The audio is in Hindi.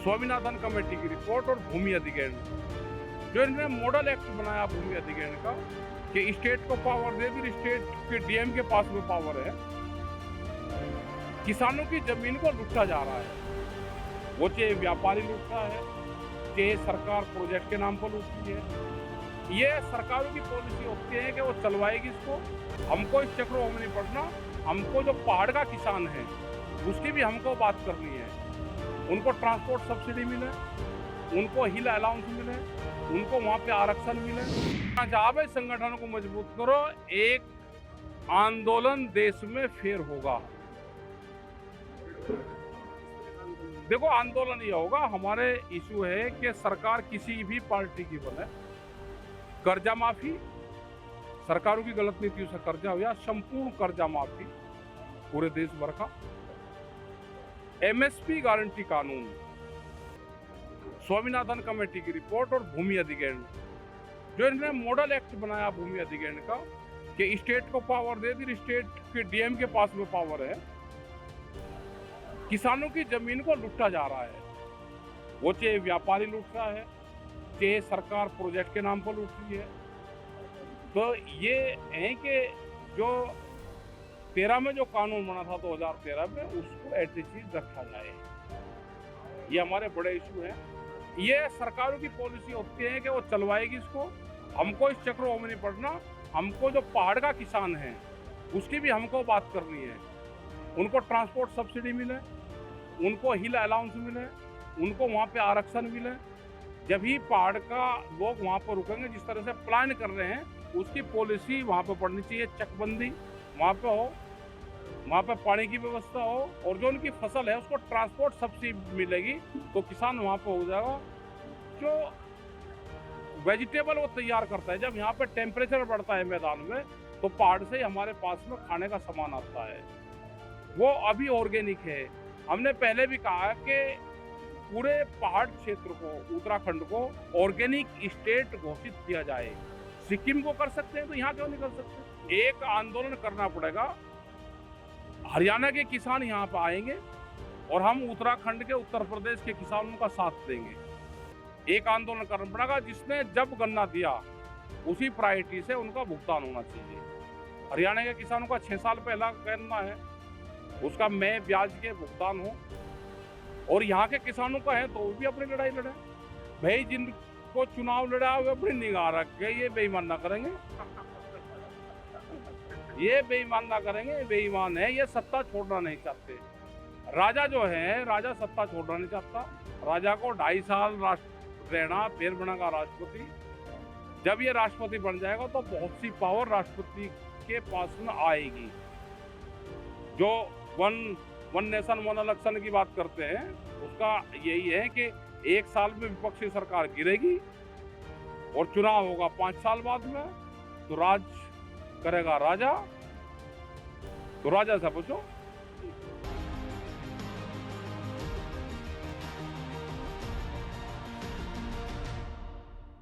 स्वामीनाथन कमेटी की रिपोर्ट और भूमि अधिग्रहण, जो इन्होंने मॉडल एक्ट बनाया भूमि अधिग्रहण का कि स्टेट को पावर दे दी, स्टेट के डीएम के पास में पावर है, किसानों की जमीन को लूटा जा रहा है। वो चाहे व्यापारी लूट रहा है, चाहे सरकार प्रोजेक्ट के नाम पर लूटती है। ये सरकारों की पॉलिसी होती है कि वो चलवाएगी इसको। हमको इस चक्रों में नहीं पड़ना। हमको जो पहाड़ का किसान है उसकी भी हमको बात करनी है। उनको ट्रांसपोर्ट सब्सिडी मिले, उनको हिल अलाउंस मिले, उनको वहाँ पे आरक्षण मिले। जहाँ संगठनों को मजबूत करो, एक आंदोलन देश में फिर होगा। देखो, आंदोलन ये होगा, हमारे इशू है कि सरकार किसी भी पार्टी की बने, कर्जा माफी, सरकारों की गलत नीतियों से कर्जा हो या संपूर्ण कर्जा माफी पूरे देश भर का, एमएसपी गारंटी कानून, स्वामीनाथन कमेटी की रिपोर्ट और भूमि अधिग्रहण, जो इन्होंने मॉडल एक्ट बनाया भूमि अधिग्रहण का कि स्टेट को पावर दे दी, स्टेट के डीएम के पास में पावर है, किसानों की जमीन को लूटा जा रहा है। वो चाहे व्यापारी लूट रहा है, चाहे सरकार प्रोजेक्ट के नाम पर लूट रही है। तो ये है कि जो 13 में जो कानून बना था 2013 में, उसको ऐसी चीज रखा जाए। ये हमारे बड़े इशू हैं। ये सरकारों की पॉलिसी होती है कि वो चलवाएगी इसको। हमको इस चक्रों में नहीं पड़ना। हमको जो पहाड़ का किसान है उसकी भी हमको बात करनी है। उनको ट्रांसपोर्ट सब्सिडी मिले, उनको हिल अलाउंस मिले, उनको वहाँ पे आरक्षण मिले। जब ही पहाड़ का लोग वहाँ पर रुकेंगे, जिस तरह से प्लान कर रहे हैं उसकी पॉलिसी वहाँ पर पड़नी चाहिए। चकबंदी वहाँ पे हो, वहाँ पे पानी की व्यवस्था हो, और जो उनकी फसल है उसको ट्रांसपोर्ट सब्सिडी मिलेगी तो किसान वहाँ पे हो जाएगा। जो वेजिटेबल वो तैयार करता है, जब यहाँ पे टेम्परेचर बढ़ता है मैदान में, तो पहाड़ से हमारे पास में खाने का सामान आता है, वो अभी ऑर्गेनिक है। हमने पहले भी कहा कि पूरे पहाड़ क्षेत्र को, उत्तराखंड को ऑर्गेनिक स्टेट घोषित किया जाए। सिक्किम को कर सकते हैं तो यहाँ क्यों नहीं कर सकते? एक आंदोलन करना पड़ेगा। हरियाणा के किसान यहाँ पर आएंगे और हम उत्तराखंड के, उत्तर प्रदेश के किसानों का साथ देंगे। एक आंदोलन करना पड़ेगा जिसने जब गन्ना दिया उसी प्रायोरिटी से उनका भुगतान होना चाहिए। हरियाणा के किसानों का 6 साल पहला गन्ना है, उसका मैं ब्याज के भुगतान हो, और यहाँ के किसानों का है तो वो भी अपनी लड़ाई लड़े भाई। जिनको चुनाव लड़ा हुए अपनी निगाह रख के, ये बेईमान ना करेंगे, ये बेईमान ना करेंगे। बेईमान है, ये सत्ता छोड़ना नहीं चाहते। राजा जो है, राजा सत्ता छोड़ना नहीं चाहता। राजा को 2.5 साल रहना, फिर बनेगा राष्ट्रपति। जब ये राष्ट्रपति बन जाएगा तो बहुत सी पावर राष्ट्रपति के पास में आएगी। जो वन नेशन वन इलेक्शन की बात करते हैं, उसका यही है कि 1 साल में विपक्षी सरकार गिरेगी और चुनाव होगा 5 साल बाद में, तो राज करेगा राजा। तो राजा से पूछो।